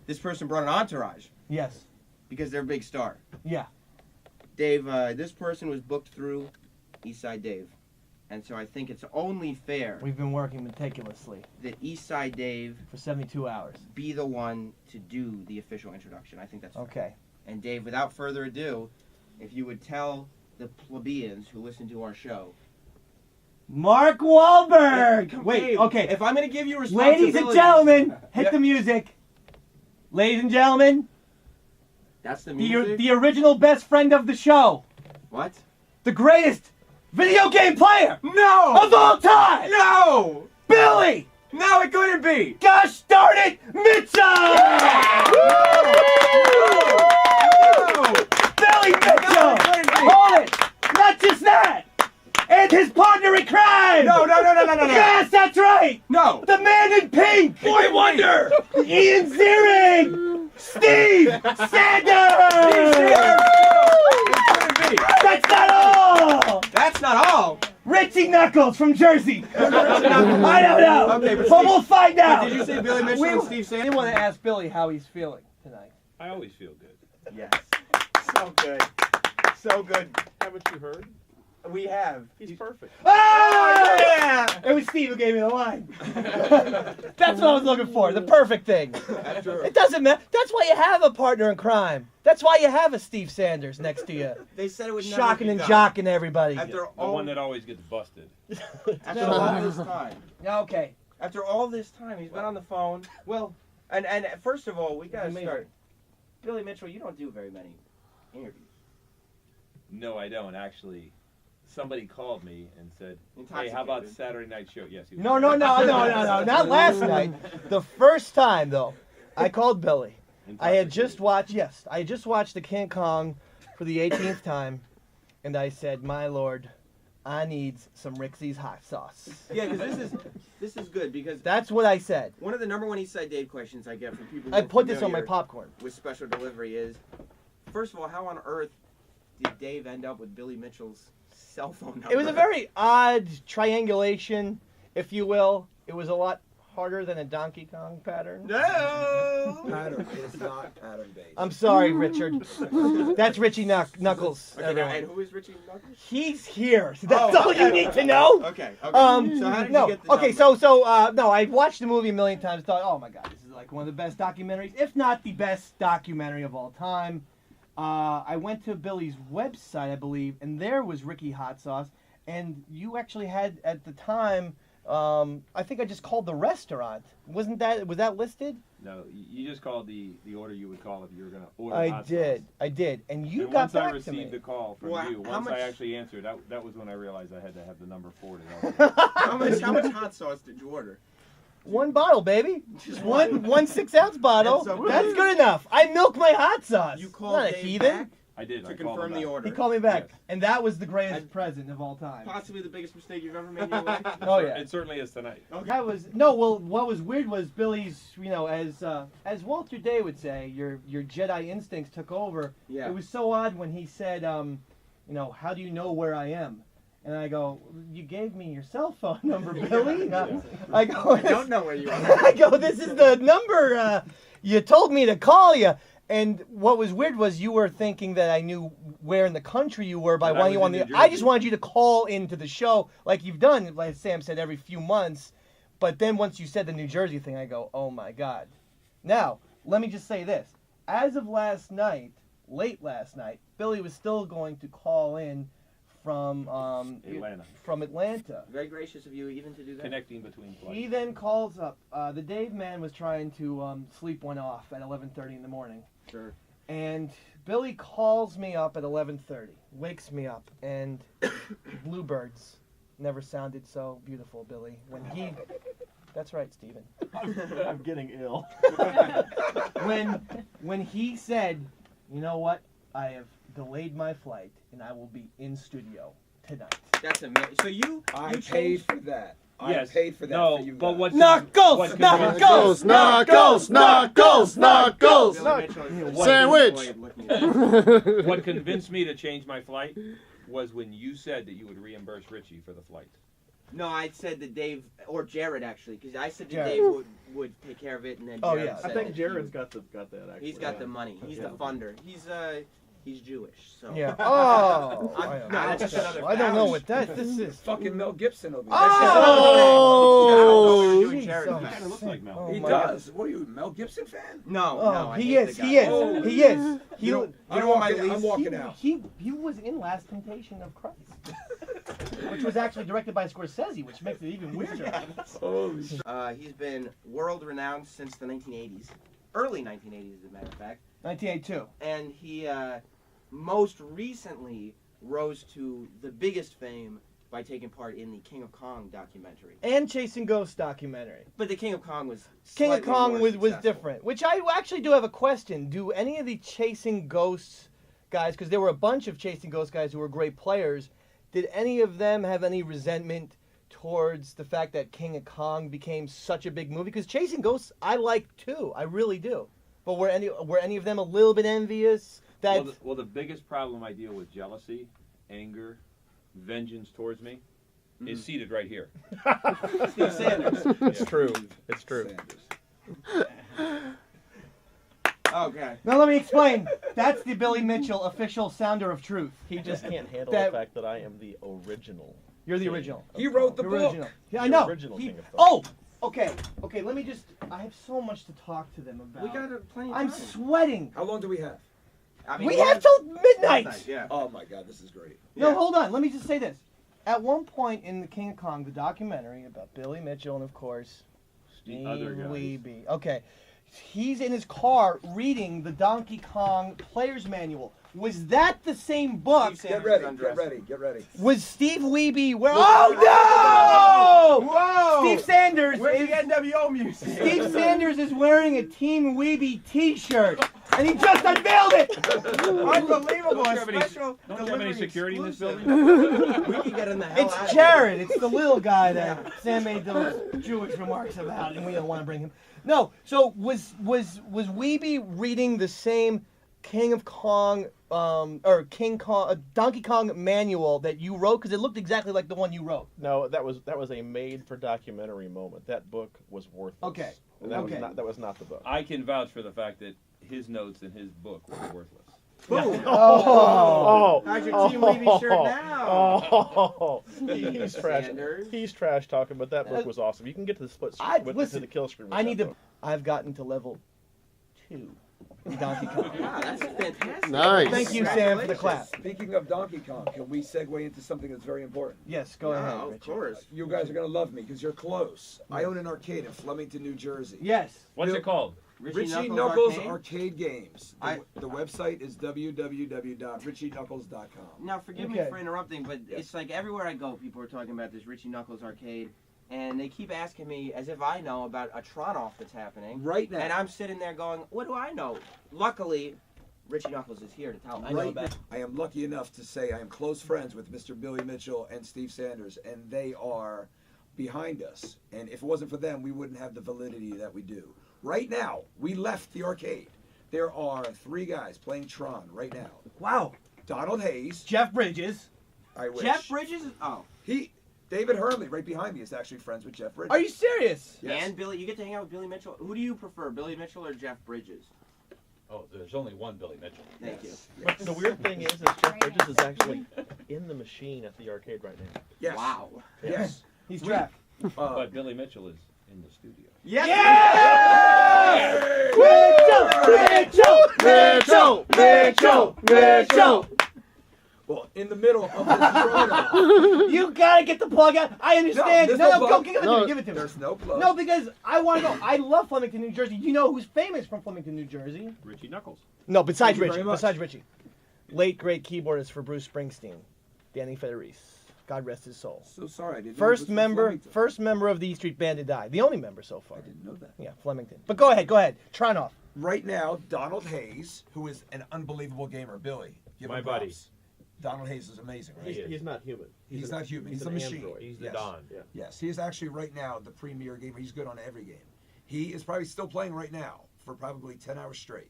this person brought an entourage. Yes. Because they're a big star. Yeah. Dave, this person was booked through Eastside Dave. And so I think it's only fair We've been working meticulously that Eastside Dave for 72 hours. be the one to do the official introduction. I think that's fair. Okay. And Dave, without further ado, if you would tell the plebeians who listen to our show. Mark Wahlberg! Wait, Dave, okay. If I'm going to give you responsibility. Ladies and gentlemen, hit the music. Ladies and gentlemen, That's the music? the original best friend of the show. What? The greatest video game player No! of all time! No! Billy! No, it couldn't be! Gosh darn it, Mitchell! No! Billy Mitchell! Hold it! Not just that! And his partner in crime! No! Yes, that's right! No! The man in pink! Boy Wonder! Ian Ziering! Steve Sanders! That's not all! That's not all! Richie Knuckles from Jersey! I don't know! Okay, but we'll find out! Did you say Billy Mitchell and Steve Sanders? I want to ask Billy how he's feeling tonight. I always feel good. Yes. So good. So good. Haven't you heard? We have. He's perfect. Oh, yeah! It was Steve who gave me the line. That's what I was looking for. The perfect thing. That's true. It doesn't matter. That's why you have a partner in crime. That's why you have a Steve Sanders next to you. They said it would never Shocking be and done. jocking everybody. After The all, one that always gets busted. after all this time. Okay. After all this time, he's been on the phone. Well, and first of all, we gotta start. Billy Mitchell, you don't do very many interviews. No, I don't actually. Somebody called me and said, "Hey, how about Saturday night show?" Yes. He was No, not last night. The first time though, I called Billy. I had just watched the King Kong for the 18th time, and I said, "My lord, I need some Rixie's hot sauce." Yeah, because this is good because That's what I said. one of the number one Eastside Dave questions I get from people. Who I are put this on my familiar popcorn. with special delivery is, first of all, how on earth did Dave end up with Billy Mitchell's cell phone number? It was a very odd triangulation, if you will. It was a lot harder than a Donkey Kong pattern. No. Pattern. It's not pattern based. I'm sorry, Richard. That's Richie Knuckles. Okay, now, and who is Richie Knuckles? He's here. That's Oh, all okay. you need to know. Okay. So how did no. you get the Okay, number? no, I watched the movie a million times. Thought, oh my God, this is like one of the best documentaries, if not the best documentary of all time. I went to Billy's website, I believe, and there was Ricky Hot Sauce, and you actually had at the time. I think I just called the restaurant. Was that listed? No, you just called the order you would call if you were going to order I hot did, sauce. and you And got once back I to me. received the call from Well, you, how once much- I actually answered, that was when I realized I had to have the number forwarded. How much hot sauce did you order? One bottle, baby. Just one 6-ounce bottle. That's okay. That's good enough. I milk my hot sauce. You called Not a Dave heathen. back I did. to I called confirm him the back. He order. called me back, Yes. and that was the greatest present of all time. Possibly the biggest mistake you've ever made in your life. Oh yeah. It certainly is tonight. Okay. That was Well, what was weird was Billy's. As Walter Day would say, your Jedi instincts took over. Yeah. It was so odd when he said, how do you know where I am? And I go, you gave me your cell phone number, Billy. I go, I don't know where you are. I go, this is the number you told me to call you. And what was weird was you were thinking that I knew where in the country you were by But I wanting you was on in the. New I just Jersey. wanted you to call into the show like you've done, like Sam said, every few months. But then once you said the New Jersey thing, I go, oh my God. Now, let me just say this. As of last night, late last night, Billy was still going to call in from Atlanta. Very gracious of you even to do that. Connecting between flights. He then calls up. The Dave man was trying to sleep one off at 11:30 in the morning. Sure. And Billy calls me up at 11:30, wakes me up, and Bluebirds never sounded so beautiful, Billy. That's right, Steven. I'm getting ill. When he said, you know what, I have delayed my flight and I will be in studio tonight. That's amazing. So you I changed. paid for that. Yes. I paid for that No, for you but guys. what? Knuckles! what Knuckles! Knuckles! Knuckles! Knuckles! Billy Mitchell is What- Sandwich! annoyed looking at you. What convinced me to change my flight was when you said that you would reimburse Richie for the flight. No, I said that Dave or Jared actually, because I said that Jared. Dave would take care of it, and then Oh, Jared yeah. said I think that Jared's got that actually. he's got the money. He's the Yeah. funder. He's Jewish, so Yeah. Oh. No, that's just another I don't know fact. what this is. Fucking Mel Gibson over here. Oh. Doing Jeez, Jared oh, the best. Kinda looks like Mel. Oh, He my does. What are you, a Mel Gibson fan? No, Oh, no, I he hate is. the guy. He is. Oh. He is. He. You know, you don't want my I'm lease? walking out. He was in Last Temptation of Christ, which was actually directed by Scorsese, which makes it even weirder. Holy shit. He's been world renowned since the 1980s, early 1980s, as a matter of fact, 1982. and he most recently rose to the biggest fame by taking part in the King of Kong documentary. And Chasing Ghosts documentary. But the King of Kong was King of slightly Kong more was successful. different, which I actually do have a question. Do any of the Chasing Ghosts guys, because there were a bunch of Chasing Ghosts guys who were great players, did any of them have any resentment towards the fact that King of Kong became such a big movie? Because Chasing Ghosts I like too, I really do. But were any of them a little bit envious? That Well, the biggest problem I deal with, jealousy, anger, vengeance towards me, is seated right here. Steve Sanders. It's true. It's true. Okay. Now let me explain. That's the Billy Mitchell official sounder of truth. He just can't handle That- the fact that I am the original. You're the King original. of He wrote the The book. original. Yeah, I The know. original King of Oh, Kong. okay. Okay, let me just. I have so much to talk to them about. We got plenty of I'm time. sweating. How long do we have? I mean, We have till midnight. Yeah. Oh my God, this is great. No, Yeah. hold on. Let me just say this. At one point in the King of Kong, the documentary about Billy Mitchell and, of course, The Steve other guys. Wiebe. Okay. He's in his car reading the Donkey Kong Player's Manual. Was that the same book? Steve Get Sanders ready, get undressed. ready, get ready. Was Steve Wiebe where? Oh no! Whoa! Steve Sanders Where's is the NWO music? Steve Sanders is wearing a Team Wiebe T-shirt, and he just unveiled it. Unbelievable! Don't A you have any- special Don't you have any delivery security in this exclusive. building? We can get in the hell out It's of Jared. It's the little guy that Sam made those Jewish remarks about, and we don't want to bring him. No. So was Wiebe reading the same King of Kong or Donkey Kong manual that you wrote? Because it looked exactly like the one you wrote. No, that was a made-for-documentary moment. That book was worthless. Okay. And that Okay. was not the book. I can vouch for the fact that his notes in his book were worthless. Boom! Oh. How's your Team Levy shirt now? Oh. He's trash. Sanders. He's trash talking, but that book was awesome. You can get to the split to Listen, the kill screen. with I that need to. book. I've gotten to level 2 in Donkey Kong. Wow, that's fantastic. Nice. Thank you, Sam, for the clap. Speaking of Donkey Kong, can we segue into something that's very important? Yes, go ahead. Wow, of Richard. course. You guys are going to love me because you're close. I own an arcade in Flemington, New Jersey. Yes. What's it called? Richie Knuckles Arcade? Arcade Games. The website is www.richieknuckles.com. Now, forgive me Okay. for interrupting, but it's like everywhere I go, people are talking about this Richie Knuckles Arcade, and they keep asking me as if I know about a Tron-off that's happening. Right now. And I'm sitting there going, what do I know? Luckily, Richie Knuckles is here to tell me. Right now, I am lucky enough to say I am close friends with Mr. Billy Mitchell and Steve Sanders, and they are behind us. And if it wasn't for them, we wouldn't have the validity that we do. Right now, we left the arcade. There are 3 guys playing Tron right now. Wow. Donald Hayes. Jeff Bridges. I wish. Jeff Bridges? Oh. David Hurley, right behind me, is actually friends with Jeff Bridges. Are you serious? Yes. And Billy, you get to hang out with Billy Mitchell. Who do you prefer, Billy Mitchell or Jeff Bridges? Oh, there's only one Billy Mitchell. Thank you. But the weird thing is Jeff Bridges is actually in the machine at the arcade right now. Yes. Wow. Yes. He's trapped. But Billy Mitchell is in the studio. Yes! Mitchell! Well, in the middle of this program, You gotta get the plug out. I understand. there's No, no go plug. give it to No, me. Give it to me. there's no plug. No, because I want to go. I love Flemington, New Jersey. You know who's famous from Flemington, New Jersey? Richie Knuckles. No, besides Thank you Richie. very much. Besides Richie. Late great keyboardist for Bruce Springsteen, Danny Federici. God rest his soul. So sorry, I didn't know it First was from member Flemington. of the E Street Band to die. The only member so far. I didn't know that. Yeah, Flemington. But go ahead. Tron off. Right now, Donald Hayes, who is an unbelievable gamer, Billy. Give My him buddy. props. Donald Hayes is amazing, right? He is. He's not human. He's not human. He's a an machine. android. He's the Yes. Don. Yeah. Yes, he is actually right now the premier gamer. He's good on every game. He is probably still playing right now for probably 10 hours straight.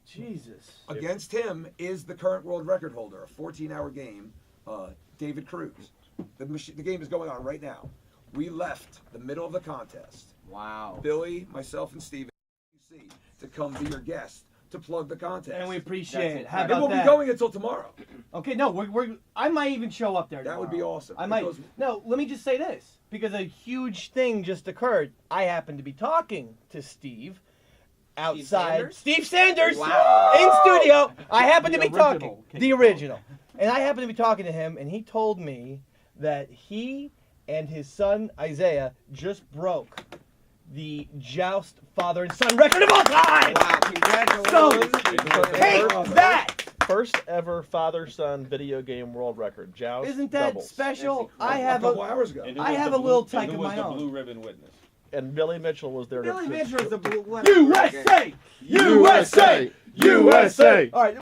Jesus. Against him is the current world record holder, a 14-hour game, David Cruz. The game is going on right now. We left the middle of the contest. Wow. Billy, myself, and Steven to come be your guest to plug the contest. And we appreciate it. How It about won't that? be going until tomorrow. Okay, no, I might even show up there. That would be awesome. I might. No, let me just say this, because a huge thing just occurred. I happened to be talking to Steve outside. Steve Sanders Wow. in studio. I happened to be original talking. King The Kong. original. And I happened to be talking to him, and he told me that he and his son Isaiah just broke the Joust father and son record of all time. Wow, congratulations. So, take that. First ever father-son video game world record. Joust Isn't that doubles. special? A couple hours ago. And who I was have the a little blue- tyke who of was my the own. blue ribbon witness? And Billy Mitchell was there. Billy to, Mitchell's the blue. USA! USA! USA! All right.